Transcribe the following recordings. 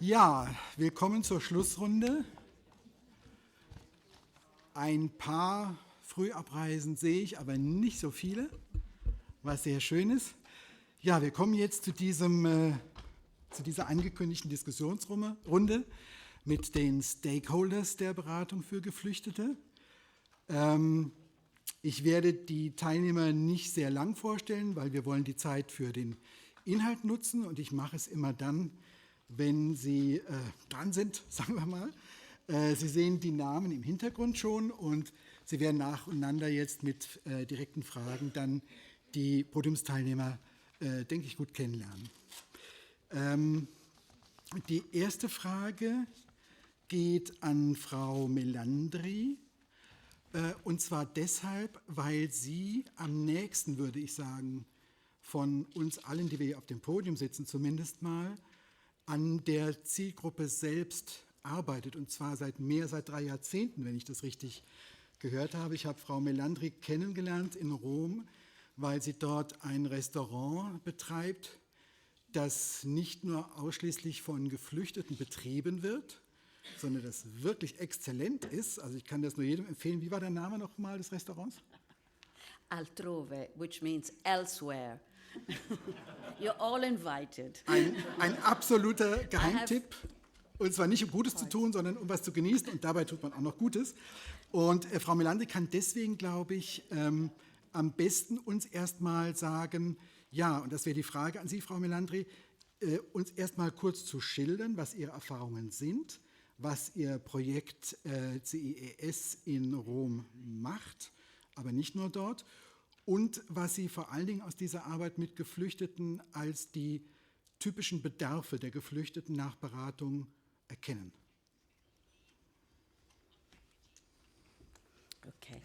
Ja, willkommen zur Schlussrunde. Ein paar Frühabreisen sehe ich, aber nicht so viele, was sehr schön ist. Ja, wir kommen jetzt zu dieser angekündigten Diskussionsrunde mit den Stakeholders der Beratung für Geflüchtete. Ich werde die Teilnehmer nicht sehr lang vorstellen, weil wir wollen die Zeit für den Inhalt nutzen und ich mache es immer dann, wenn Sie dran sind, sagen wir mal. Sie sehen die Namen im Hintergrund schon und Sie werden nacheinander jetzt mit direkten Fragen dann die Podiumsteilnehmer, denke ich, gut kennenlernen. Die erste Frage geht an Frau Melandri und zwar deshalb, weil sie am nächsten, würde ich sagen, von uns allen, die wir hier auf dem Podium sitzen, zumindest mal, an der Zielgruppe selbst arbeitet, und zwar seit 3 Jahrzehnten, wenn ich das richtig gehört habe. Ich habe Frau Melandri kennengelernt in Rom, weil sie dort ein Restaurant betreibt, das nicht nur ausschließlich von Geflüchteten betrieben wird, sondern das wirklich exzellent ist. Also ich kann das nur jedem empfehlen. Wie war der Name nochmal des Restaurants? Altrove, which means elsewhere. You're all invited. Ein absoluter Geheimtipp. Und zwar nicht um Gutes zu tun, sondern um was zu genießen. Und dabei tut man auch noch Gutes. Und Frau Melandri kann deswegen, glaube ich, am besten uns erstmal sagen, ja, und das wäre die Frage an Sie, Frau Melandri, uns erstmal kurz zu schildern, was Ihre Erfahrungen sind, was Ihr Projekt CIES in Rom macht, aber nicht nur dort, und was Sie vor allen Dingen aus dieser Arbeit mit Geflüchteten als die typischen Bedarfe der Geflüchteten nach Beratung erkennen. Okay.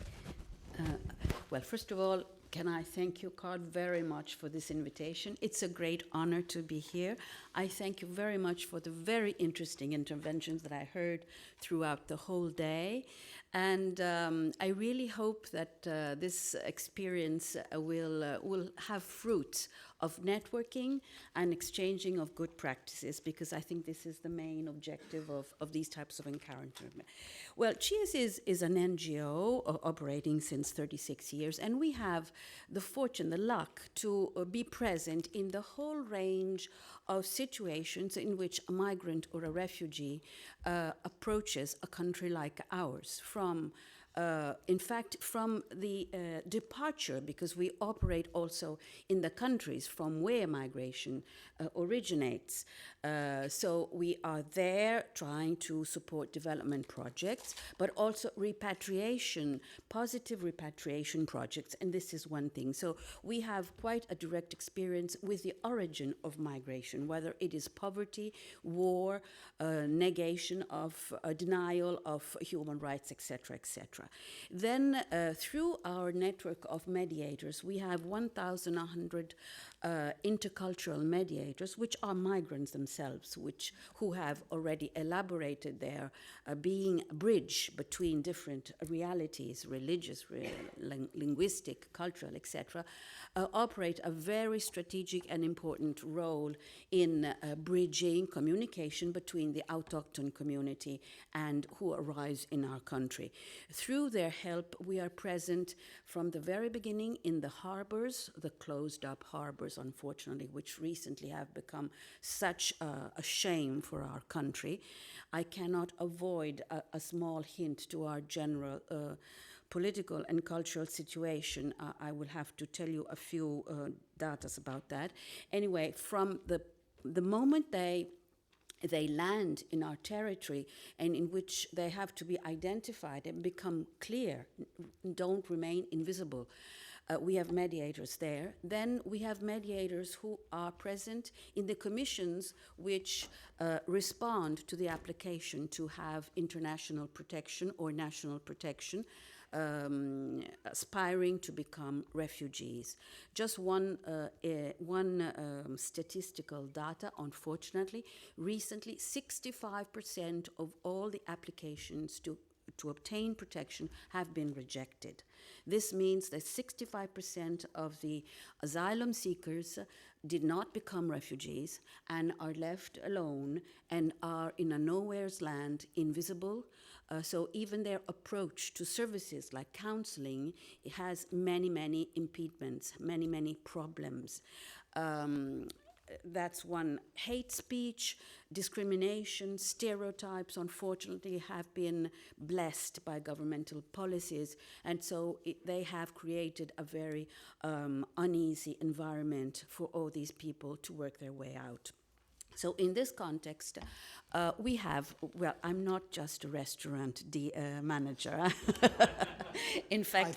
Well, first of all, can I thank you, Card, very much for this invitation. It's a great honor to be here. I thank you very much for the very interesting interventions that I heard throughout the whole day. And I really hope that this experience will have fruit of networking and exchanging of good practices, because I think this is the main objective of these types of encounters. Well, CIES is an NGO operating since 36 years, and we have the fortune, the luck to be present in the whole range of situations in which a migrant or a refugee approaches a country like ours, from the departure, because we operate also in the countries from where migration originates. So we are there trying to support development projects, but also repatriation, positive repatriation projects, and this is one thing. So we have quite a direct experience with the origin of migration, whether it is poverty, war, negation of denial of human rights, etc., etc. Then through our network of mediators, we have 1,100 intercultural mediators, which are migrants themselves, who have already elaborated their being a bridge between different realities, religious, linguistic, cultural, etc., operate a very strategic and important role in bridging communication between the autochthon community and who arrives in our country. Through their help, we are present from the very beginning in the harbors, the closed-up harbors, unfortunately, which recently have become such a shame for our country. I cannot avoid a small hint to our general political and cultural situation. I will have to tell you a few data about that. Anyway, from the moment they land in our territory, and in which they have to be identified and become clear, don't remain invisible. We have mediators there. Then we have mediators who are present in the commissions which respond to the application to have international protection or national protection, aspiring to become refugees. Just one statistical data, unfortunately, recently 65% of all the applications to obtain protection have been rejected. This means that 65% of the asylum seekers did not become refugees and are left alone and are in a nowhere's land, invisible. So even their approach to services like counselling, it has many, many impediments, many, many problems. That's one. Hate speech, discrimination, stereotypes, unfortunately, have been blessed by governmental policies. And so they have created a very uneasy environment for all these people to work their way out. So in this context, we have, well, I'm not just a restaurant manager. In fact,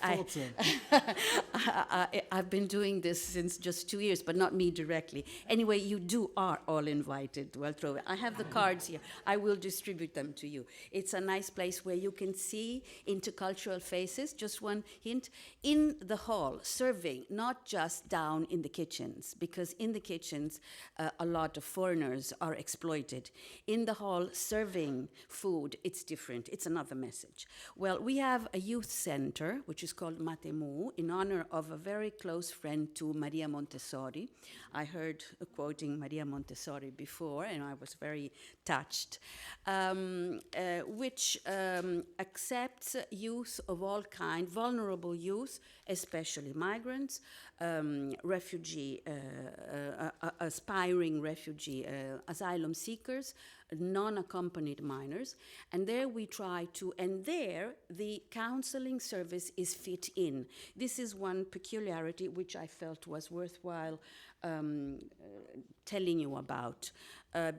I've been doing this since just 2 years, but not me directly. Anyway, you are all invited to Altrove. I have the cards here. I will distribute them to you. It's a nice place where you can see intercultural faces. Just one hint, in the hall, serving, not just down in the kitchens, because in the kitchens, a lot of foreigners are exploited. In the hall, serving food, it's different. It's another message. Well, we have a youth center, which is called Matemu, in honor of a very close friend to Maria Montessori. I heard quoting Maria Montessori before, and I was very touched, which accepts youth of all kinds, vulnerable youth, especially migrants, refugee, aspiring refugee, asylum seekers, non-accompanied minors, and there we try to, and there the counseling service is fit in. This is one peculiarity which I felt was worthwhile telling you about,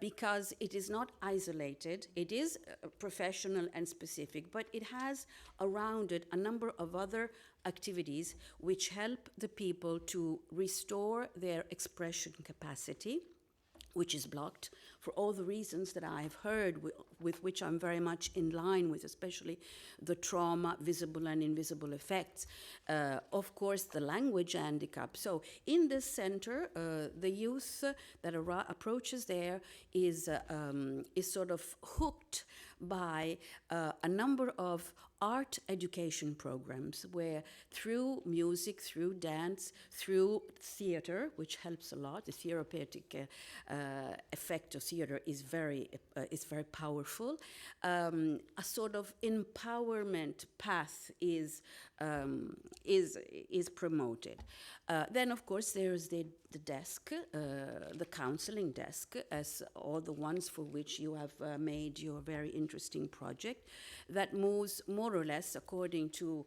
because it is not isolated, it is professional and specific, but it has around it a number of other activities which help the people to restore their expression capacity, which is blocked for all the reasons that I've heard, with which I'm very much in line with, especially the trauma, visible and invisible effects. Of course, the language handicap. So in this center, the youth that approaches there is sort of hooked by a number of art education programs where through music, through dance, through theater, which helps a lot, the therapeutic effect of theater is very powerful. A sort of empowerment path is promoted. Then, of course, there's the desk, the counseling desk, as all the ones for which you have made your very interesting project, that moves more or less according to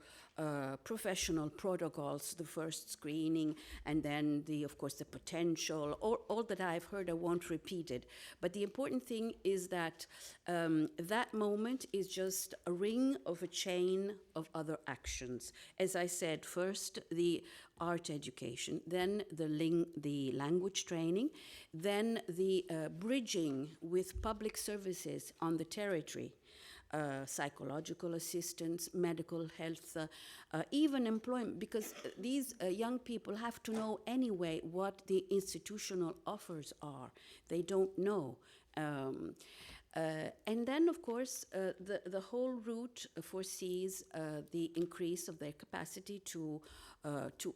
professional protocols, the first screening, and then of course, the potential, all that I've heard, I won't repeat it. But the important thing is that that moment is just a ring of a chain of other actions. As I said, first the art education, then the language training, then the bridging with public services on the territory, psychological assistance, medical health, even employment, because these young people have to know anyway what the institutional offers are. They don't know. And then, of course, the whole route foresees the increase of their capacity to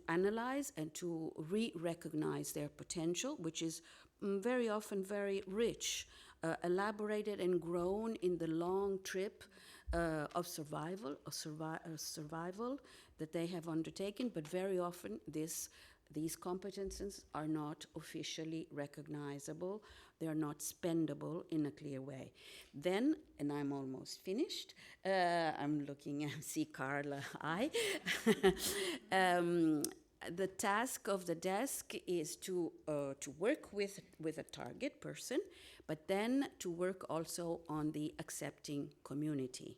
analyze and to re-recognize their potential, which is very often very rich, elaborated and grown in the long trip of survival that they have undertaken, but very often these competences are not officially recognizable. They are not spendable in a clear way. Then, and I'm almost finished, I'm looking at, see Carla, the task of the desk is to work with a target person, but then to work also on the accepting community.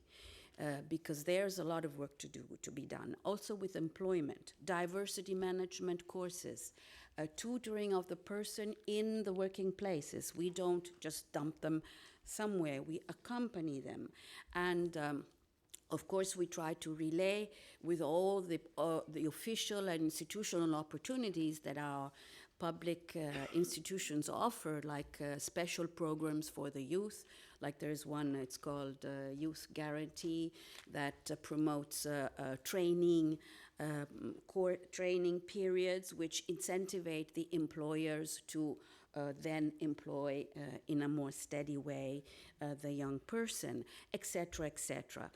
Because there's a lot of work to be done. Also with employment, diversity management courses, tutoring of the person in the working places. We don't just dump them somewhere, we accompany them. And of course, we try to relay with all the official and institutional opportunities that our public institutions offer, like special programs for the youth. Like there's one, it's called Youth Guarantee, that promotes training core training periods which incentivate the employers to then employ in a more steady way the young person, etc., etc.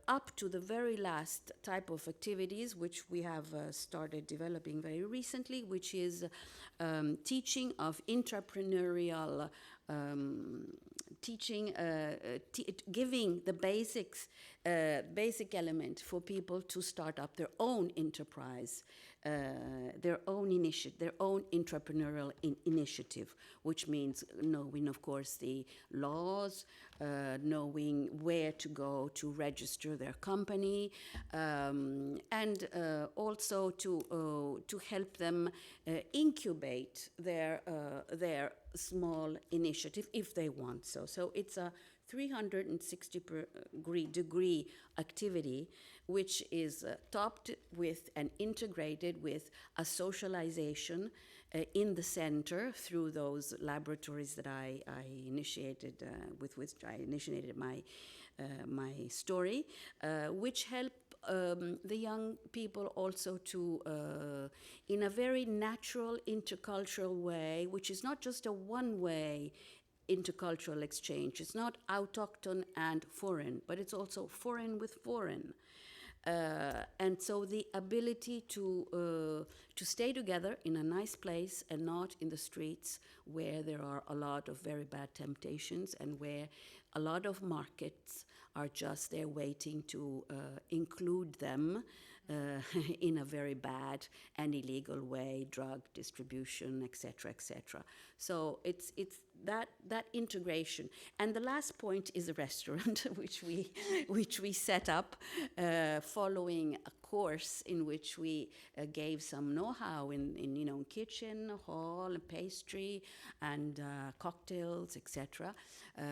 Up to the very last type of activities which we have started developing very recently, which is teaching of entrepreneurial teaching, giving the basic element for people to start up their own enterprise, their own entrepreneurial initiative, which means knowing, of course, the laws, knowing where to go to register their company, and also to help them incubate their small initiative if they want so. So it's a 360-degree activity, which is topped with and integrated with a socialization in the center through those laboratories that I initiated, with which I initiated my story, which help the young people also to, in a very natural intercultural way, which is not just a one-way intercultural exchange. It's not autochthon and foreign, but it's also foreign with foreign. And so the ability to stay together in a nice place and not in the streets where there are a lot of very bad temptations and where a lot of markets are just there waiting to include them in a very bad and illegal way, drug distribution, etc., etc. So it's that integration. And the last point is a restaurant, which we set up following a course in which we gave some know-how in kitchen, hall, pastry, and cocktails, etc.,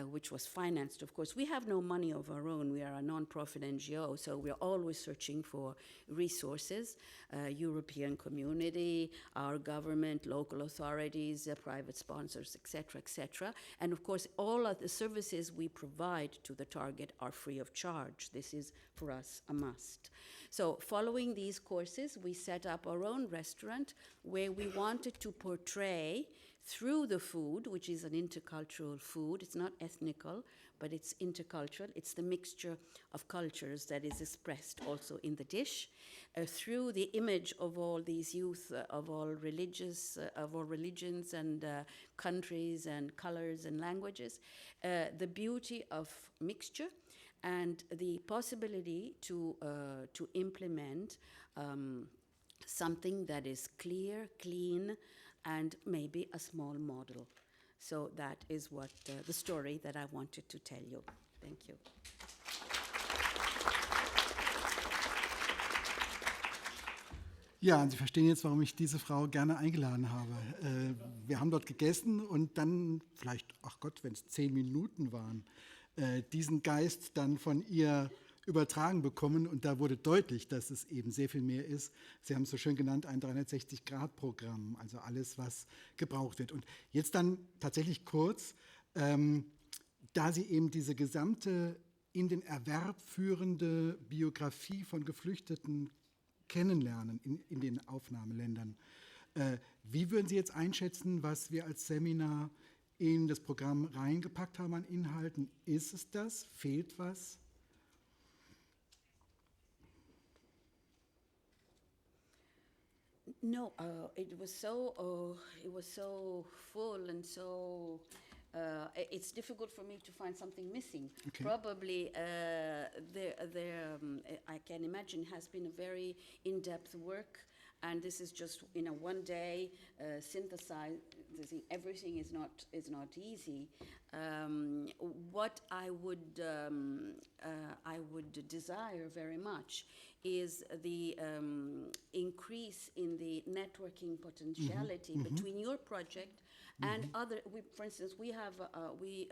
which was financed, of course. We have no money of our own. We are a non-profit NGO, so we're always searching for resources, European community, our government, local authorities, private sponsors, etc., etc. And of course, all of the services we provide to the target are free of charge. This is, for us, a must. So following these courses, we set up our own restaurant where we wanted to portray through the food, which is an intercultural food. It's not ethnical, but it's intercultural. It's the mixture of cultures that is expressed also in the dish, through the image of all these youth of all religions and countries and colors and languages, the beauty of mixture, and the possibility to implement something that is clear, clean, and maybe a small model. So that is what the story that I wanted to tell you. Thank you. Ja, und Sie verstehen jetzt, warum ich diese Frau gerne eingeladen habe. Wir haben dort gegessen und dann vielleicht, ach Gott, wenn es 10 Minuten waren, diesen Geist dann von ihr übertragen bekommen, und da wurde deutlich, dass es eben sehr viel mehr ist. Sie haben es so schön genannt, ein 360-Grad-Programm, also alles, was gebraucht wird. Und jetzt dann tatsächlich kurz, da Sie eben diese gesamte in den Erwerb führende Biografie von Geflüchteten kennenlernen in den Aufnahmeländern, wie würden Sie jetzt einschätzen, was wir als CMinaR in das Programm reingepackt haben an Inhalten? Ist es das? Fehlt was? No, it was so full and so. It's difficult for me to find something missing. Okay. Probably there I can imagine has been a very in-depth work, and this is just in a one day synthesizing everything is not easy. What I would desire very much is the increase in the networking potentiality between your project and other. For instance, we have we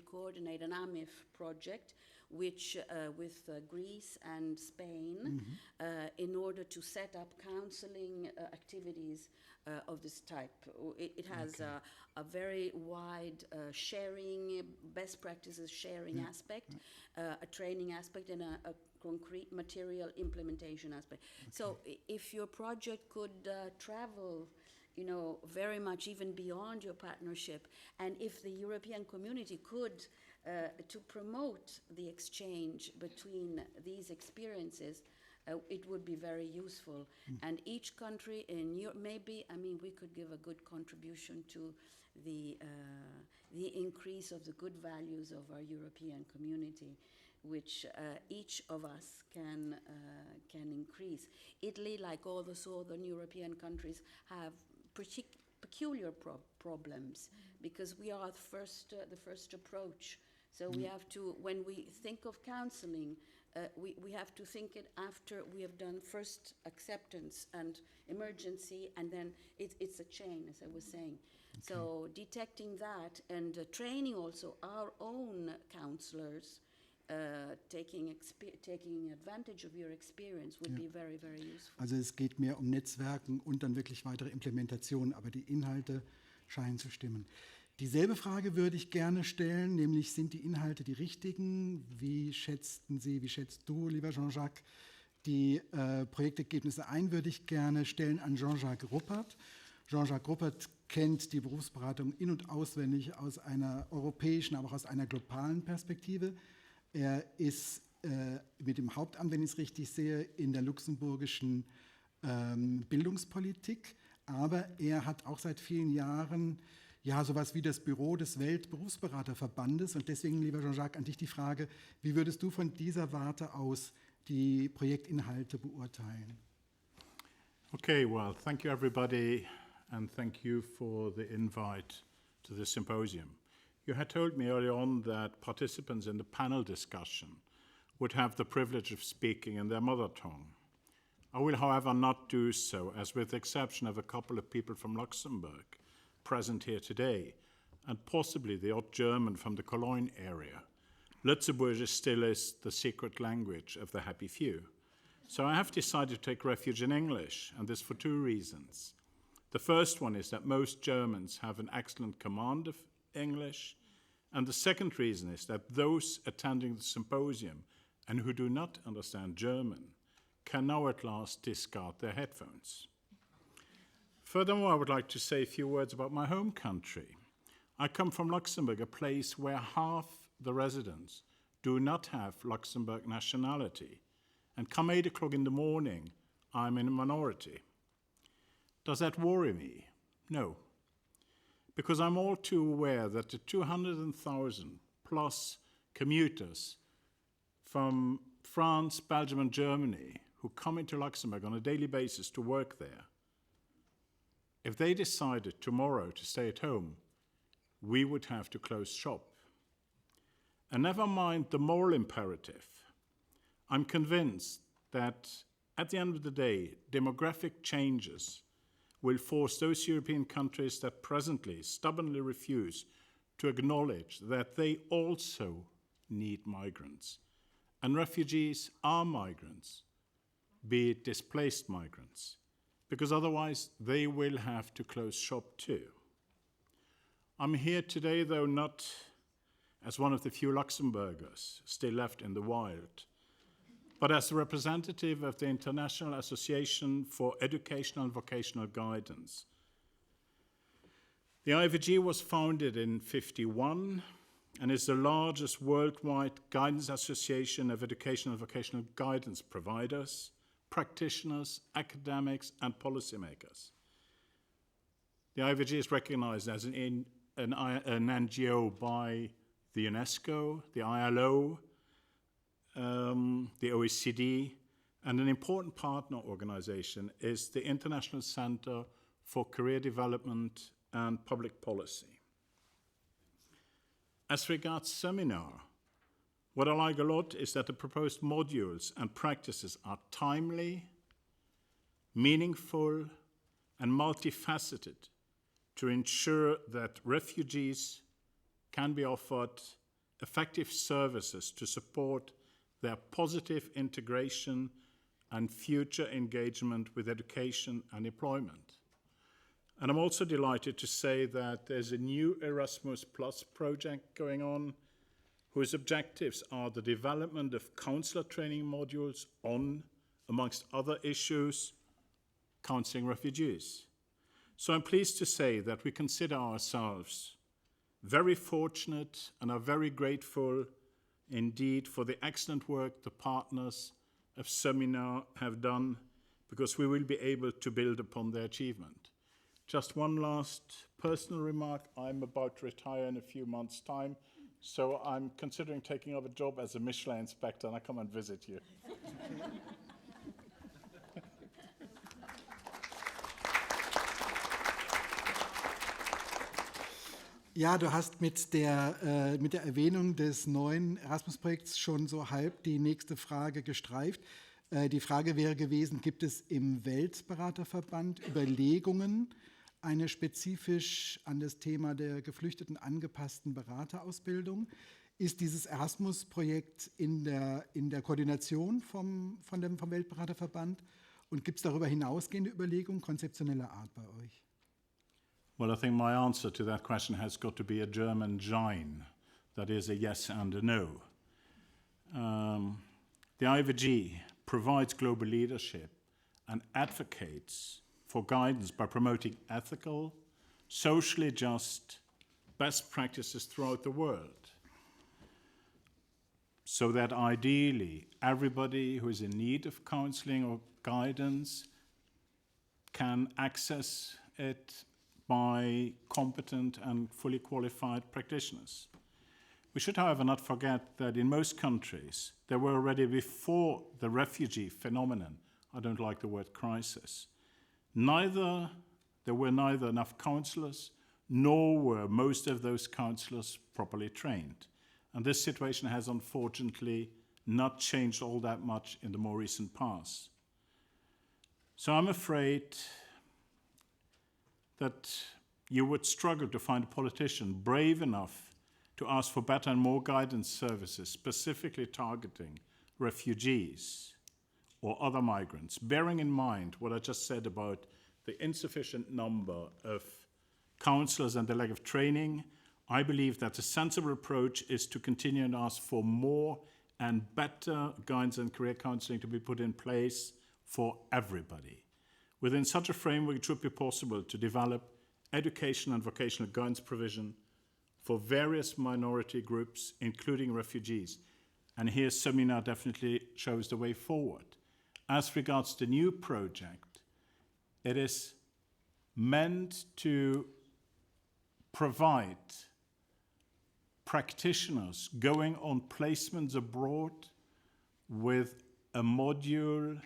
coordinate an AMIF project, which with Greece and Spain, in order to set up counseling activities of this type. It has a very wide sharing, best practices sharing aspect, a training aspect, and a concrete material implementation aspect. So if your project could travel, you know, very much even beyond your partnership, and if the European community could to promote the exchange between these experiences, it would be very useful. And each country in Europe, maybe, I mean, we could give a good contribution to the increase of the good values of our European community, which each of us can increase. Italy, like all the southern European countries, have peculiar problems because we are the first approach. So we have to, when we think of counselling, we have to think it after we have done first acceptance and emergency, and then it's a chain, as I was saying. So detecting that and training also our own counsellors, taking advantage of your experience would be very, very useful. Also es geht mehr um Netzwerken und dann wirklich weitere Implementation, aber die Inhalte scheinen zu stimmen. Dieselbe Frage würde ich gerne stellen, nämlich sind die Inhalte die richtigen? Wie schätzt du, lieber Jean-Jacques, die Projektergebnisse ein, würde ich gerne stellen an Jean-Jacques Ruppert. Jean-Jacques Ruppert kennt die Berufsberatung in- und auswendig aus einer europäischen, aber auch aus einer globalen Perspektive. Er ist mit dem Hauptamt, wenn ich es richtig sehe, in der luxemburgischen Bildungspolitik, aber er hat auch seit vielen Jahren sowas wie das Büro des Weltberufsberaterverbandes. Und deswegen, lieber Jean-Jacques, an dich die Frage, wie würdest du von dieser Warte aus die Projektinhalte beurteilen? Okay, well, thank you everybody, and thank you for the invite to this symposium. You had told me earlier on that participants in the panel discussion would have the privilege of speaking in their mother tongue. I will, however, not do so, as with the exception of a couple of people from Luxembourg present here today, and possibly the odd German from the Cologne area, Luxembourg still is the secret language of the happy few. So I have decided to take refuge in English, and this for two reasons. The first one is that most Germans have an excellent command of English, and the second reason is that those attending the symposium and who do not understand German can now at last discard their headphones. Furthermore, I would like to say a few words about my home country. I come from Luxembourg, a place where half the residents do not have Luxembourg nationality, and come 8 o'clock in the morning, I'm in a minority. Does that worry me? No, because I'm all too aware that the 200,000 plus commuters from France, Belgium, and Germany who come into Luxembourg on a daily basis to work there, if they decided tomorrow to stay at home, we would have to close shop. And never mind the moral imperative, I'm convinced that at the end of the day, demographic changes will force those European countries that presently stubbornly refuse to acknowledge that they also need migrants. And refugees are migrants, be it displaced migrants, because otherwise they will have to close shop too. I'm here today, though, not as one of the few Luxembourgers still left in the wild, but as a representative of the International Association for Educational and Vocational Guidance. The IVG was founded in 1951 and is the largest worldwide guidance association of educational and vocational guidance providers, practitioners, academics, and policymakers. The IVG is recognized as an NGO by the UNESCO, the ILO, the OECD, and an important partner organization is the International Center for Career Development and Public Policy. As regards CMinaR, what I like a lot is that the proposed modules and practices are timely, meaningful, and multifaceted to ensure that refugees can be offered effective services to support their positive integration and future engagement with education and employment. And I'm also delighted to say that there's a new Erasmus Plus project going on, whose objectives are the development of counselor training modules on, amongst other issues, counselling refugees. So I'm pleased to say that we consider ourselves very fortunate and are very grateful indeed for the excellent work the partners of CMinaR have done, because we will be able to build upon their achievement. Just one last personal remark. I'm about to retire in a few months' time, so I'm considering taking up a job as a Michelin inspector, and I come and visit you. Ja, du hast mit der Erwähnung des neuen Erasmus-Projekts schon so halb die nächste Frage gestreift. Die Frage wäre gewesen, gibt es im Weltberaterverband Überlegungen, eine spezifisch an das Thema der Geflüchteten angepassten Beraterausbildung? Ist dieses Erasmus-Projekt in der Koordination vom Weltberaterverband? Und gibt es darüber hinausgehende Überlegungen konzeptioneller Art bei euch? Well, I think my answer to that question has got to be a German Jein. That is a yes and a no. The IVG provides global leadership and advocates for guidance by promoting ethical, socially just best practices throughout the world, so that ideally everybody who is in need of counseling or guidance can access it by competent and fully qualified practitioners. We should, however, not forget that in most countries, there were already before the refugee phenomenon, I don't like the word crisis, there were neither enough counsellors, nor were most of those counsellors properly trained. And this situation has unfortunately not changed all that much in the more recent past. So I'm afraid that you would struggle to find a politician brave enough to ask for better and more guidance services, specifically targeting refugees or other migrants, bearing in mind what I just said about the insufficient number of counsellors and the lack of training. I believe that a sensible approach is to continue and ask for more and better guidance and career counselling to be put in place for everybody. Within such a framework, it should be possible to develop education and vocational guidance provision for various minority groups, including refugees. And here CMinaR definitely shows the way forward. As regards the new project, it is meant to provide practitioners going on placements abroad with a module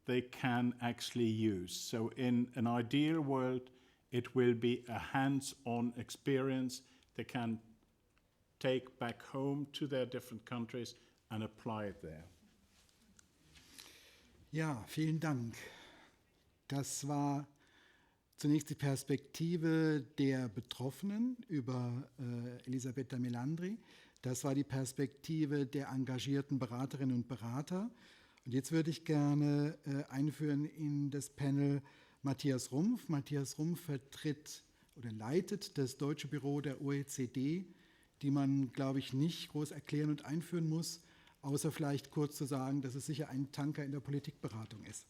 they can actually use. So in an ideal world, it will be a hands-on experience they can take back home to their different countries and apply it there. Ja, vielen Dank. Das war zunächst die Perspektive der Betroffenen über Elisabetta Melandri. Das war die Perspektive der engagierten Beraterinnen und Berater. Und jetzt würde ich gerne einführen in das Panel Matthias Rumpf. Matthias Rumpf vertritt oder leitet das deutsche Büro der OECD, die man, glaube ich, nicht groß erklären und einführen muss, außer vielleicht kurz zu sagen, dass es sicher ein Tanker in der Politikberatung ist.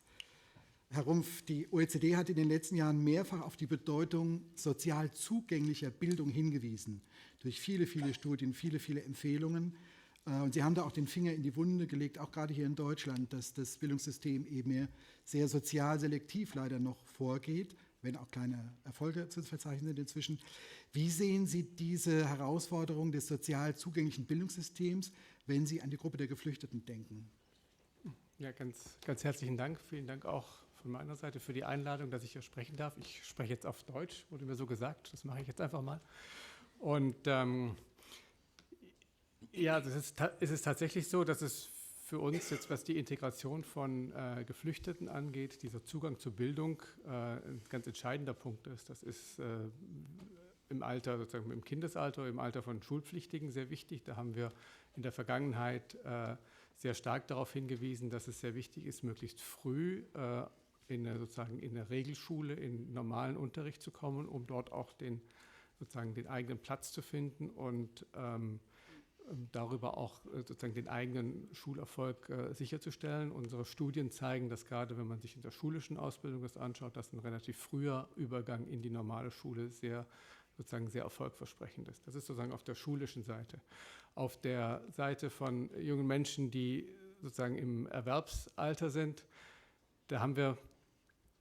Herr Rumpf, die OECD hat in den letzten Jahren mehrfach auf die Bedeutung sozial zugänglicher Bildung hingewiesen, durch viele, viele Studien, viele, viele Empfehlungen. Und Sie haben da auch den Finger in die Wunde gelegt, auch gerade hier in Deutschland, dass das Bildungssystem eben sehr sozial selektiv leider noch vorgeht, wenn auch kleine Erfolge zu verzeichnen sind inzwischen. Wie sehen Sie diese Herausforderung des sozial zugänglichen Bildungssystems, wenn Sie an die Gruppe der Geflüchteten denken? Ja, ganz, ganz herzlichen Dank. Vielen Dank auch von meiner Seite für die Einladung, dass ich hier sprechen darf. Ich spreche jetzt auf Deutsch, wurde mir so gesagt. Das mache ich jetzt einfach mal. Und ja, es ist tatsächlich so, dass es für uns jetzt, was die Integration von Geflüchteten angeht, dieser Zugang zur Bildung ein ganz entscheidender Punkt ist. Das ist im Alter, sozusagen im Kindesalter, im Alter von Schulpflichtigen sehr wichtig. Da haben wir in der Vergangenheit sehr stark darauf hingewiesen, dass es sehr wichtig ist, möglichst früh sozusagen in der Regelschule, in normalen Unterricht zu kommen, um dort auch sozusagen den eigenen Platz zu finden und darüber auch sozusagen den eigenen Schulerfolg sicherzustellen. Unsere Studien zeigen, dass gerade wenn man sich in der schulischen Ausbildung das anschaut, dass ein relativ früher Übergang in die normale Schule sozusagen sehr erfolgversprechend ist. Das ist sozusagen auf der schulischen Seite. Auf der Seite von jungen Menschen, die sozusagen im Erwerbsalter sind, da haben wir,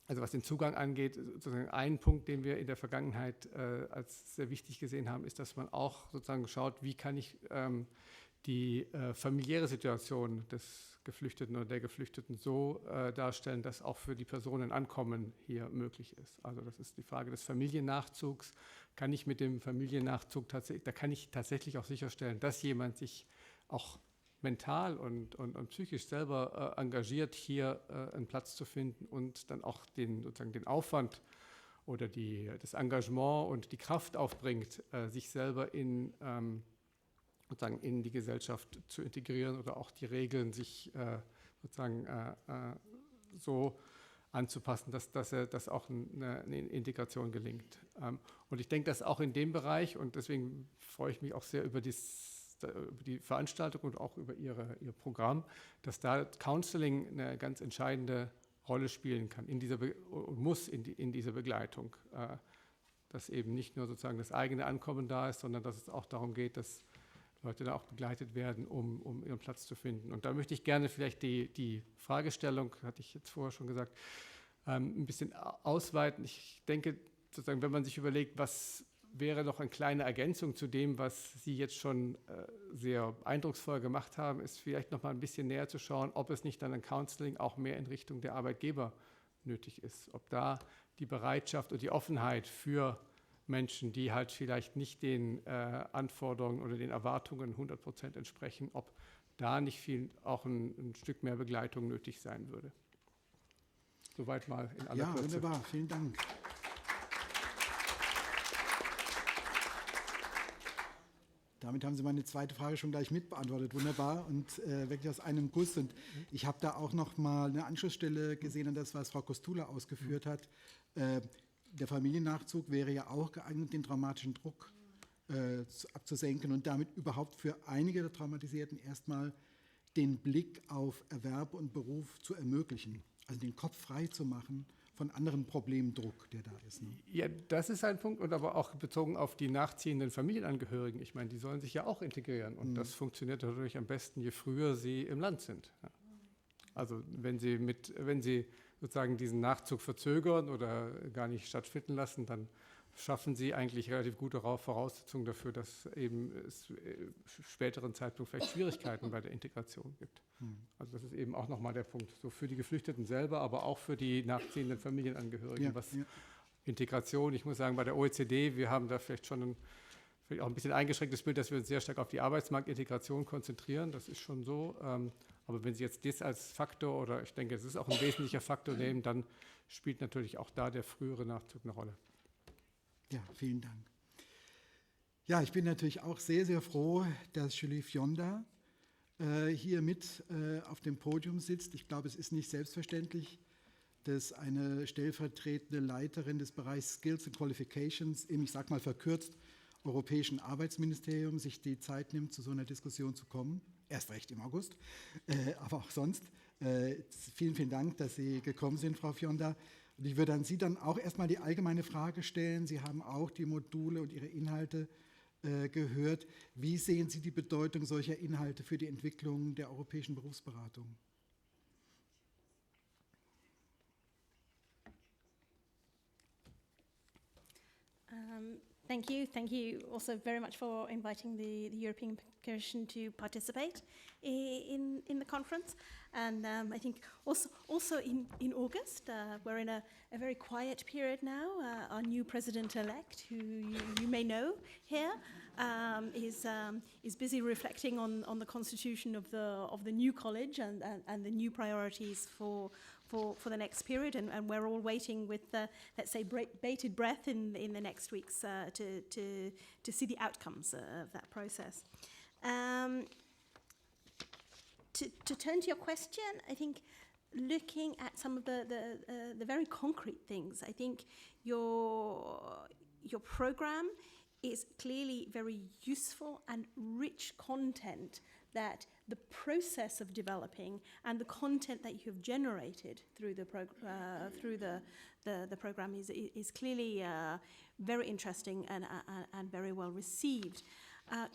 also was den Zugang angeht, sozusagen einen Punkt, den wir in der Vergangenheit als sehr wichtig gesehen haben, ist, dass man auch sozusagen schaut, wie kann ich die familiäre Situation des Geflüchteten oder der Geflüchteten so darstellen, dass auch für die Personen Ankommen hier möglich ist. Also das ist die Frage des Familiennachzugs. Kann ich mit dem Familiennachzug tatsächlich auch sicherstellen, dass jemand sich auch mental und psychisch selber engagiert, hier einen Platz zu finden und dann auch sozusagen den Aufwand oder das Engagement und die Kraft aufbringt, sich selber sozusagen in die Gesellschaft zu integrieren oder auch die Regeln sich sozusagen so anzupassen, dass auch eine Integration gelingt. Und ich denke, dass auch in dem Bereich, und deswegen freue ich mich auch sehr über die Veranstaltung und auch über ihr Programm, dass da Counselling eine ganz entscheidende Rolle spielen kann und muss in dieser Begleitung. Dass eben nicht nur sozusagen das eigene Ankommen da ist, sondern dass es auch darum geht, dass Leute da auch begleitet werden, um ihren Platz zu finden. Und da möchte ich gerne vielleicht die Fragestellung, hatte ich jetzt vorher schon gesagt, ein bisschen ausweiten. Ich denke, sozusagen, wenn man sich überlegt, was wäre noch eine kleine Ergänzung zu dem, was Sie jetzt schon sehr eindrucksvoll gemacht haben, ist vielleicht noch mal ein bisschen näher zu schauen, ob es nicht dann ein Counseling auch mehr in Richtung der Arbeitgeber nötig ist. Ob da die Bereitschaft und die Offenheit für Menschen, die halt vielleicht nicht den Anforderungen oder den Erwartungen 100% entsprechen, ob da nicht auch ein Stück mehr Begleitung nötig sein würde. Soweit mal in aller Kürze. Ja, wunderbar. Vielen Dank. Damit haben Sie meine zweite Frage schon gleich mitbeantwortet. Wunderbar und wirklich aus einem Guss. Und ich habe da auch noch mal eine Anschlussstelle gesehen an das, was Frau Kostula ausgeführt hat. Der Familiennachzug wäre ja auch geeignet, den traumatischen Druck abzusenken und damit überhaupt für einige der Traumatisierten erstmal den Blick auf Erwerb und Beruf zu ermöglichen. Also den Kopf frei zu machen von anderem Problemdruck, der da ist. Ne? Ja, das ist ein Punkt und aber auch bezogen auf die nachziehenden Familienangehörigen. Ich meine, die sollen sich ja auch integrieren und das funktioniert natürlich am besten, je früher sie im Land sind. Ja. Also wenn sie sozusagen diesen Nachzug verzögern oder gar nicht stattfinden lassen, dann schaffen sie eigentlich relativ gute Voraussetzungen dafür, dass eben es späteren Zeitpunkt vielleicht Schwierigkeiten bei der Integration gibt. Also das ist eben auch nochmal der Punkt, so für die Geflüchteten selber, aber auch für die nachziehenden Familienangehörigen. Integration, ich muss sagen, bei der OECD, wir haben da vielleicht schon auch ein bisschen eingeschränktes Bild, dass wir uns sehr stark auf die Arbeitsmarktintegration konzentrieren, das ist schon so. Aber wenn Sie jetzt das als Faktor oder ich denke, es ist auch ein wesentlicher Faktor nehmen, dann spielt natürlich auch da der frühere Nachzug eine Rolle. Ja, vielen Dank. Ja, ich bin natürlich auch sehr, sehr froh, dass Julie Fionda hier mit auf dem Podium sitzt. Ich glaube, es ist nicht selbstverständlich, dass eine stellvertretende Leiterin des Bereichs Skills and Qualifications im, ich sage mal verkürzt, Europäischen Arbeitsministerium sich die Zeit nimmt, zu so einer Diskussion zu kommen. Erst recht im August, aber auch sonst. Vielen, vielen Dank, dass Sie gekommen sind, Frau Fionda. Und ich würde an Sie dann auch erstmal die allgemeine Frage stellen. Sie haben auch die Module und ihre Inhalte gehört. Wie sehen Sie die Bedeutung solcher Inhalte für die Entwicklung der europäischen Berufsberatung? Thank you. Thank you also very much for inviting the European Commission to participate in the conference. And I think also in August, we're in a very quiet period now. Our new president-elect, who you may know here, is busy reflecting on the constitution of the new college and the new priorities for the next period, and we're all waiting with, let's say, bated breath in the next weeks to see the outcomes of that process. To turn to your question, I think looking at some of the very concrete things. I think your program is clearly very useful and rich content that the process of developing and the content that you have generated through the program is clearly very interesting and very well received.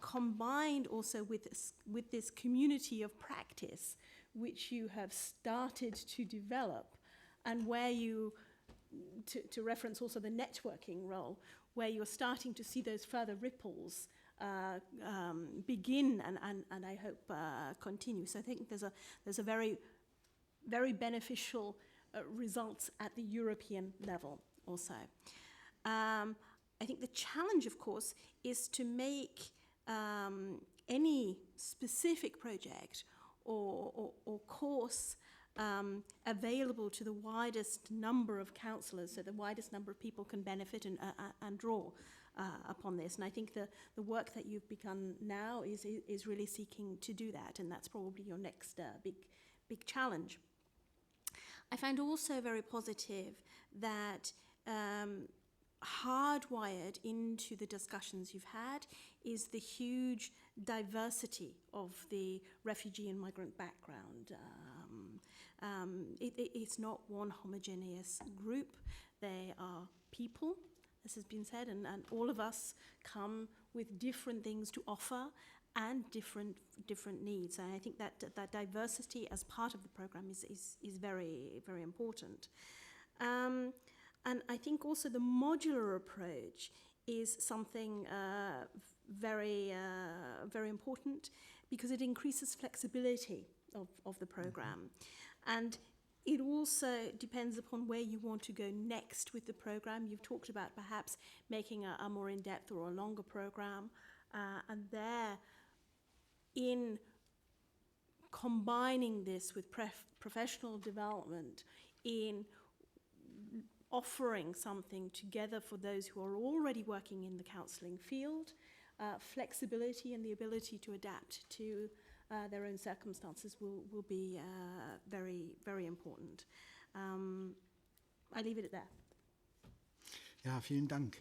Combined also with this community of practice which you have started to develop, and where you, to reference also the networking role, where you're starting to see those further ripples begin and I hope continue. So I think there's a very, very beneficial results at the European level also. I think the challenge, of course, is to make any specific project or course available to the widest number of counsellors, so the widest number of people can benefit and draw upon this. And I think the work that you've begun now is really seeking to do that, and that's probably your next big challenge. I find also very positive that hardwired into the discussions you've had is the huge diversity of the refugee and migrant background. It's not one homogeneous group. They are people, as has been said, and all of us come with different things to offer and different needs. And I think that diversity as part of the program is very, very important. And I think also the modular approach is something very important, because it increases flexibility of the program. And it also depends upon where you want to go next with the program. You've talked about perhaps making a more in-depth or a longer program, and there, in combining this with professional development, in offering something together for those who are already working in the counselling field, flexibility and the ability to adapt to their own circumstances will be very, very important. I leave it at that. Ja, vielen Dank.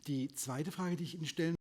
Die zweite Frage, die ich Ihnen stellen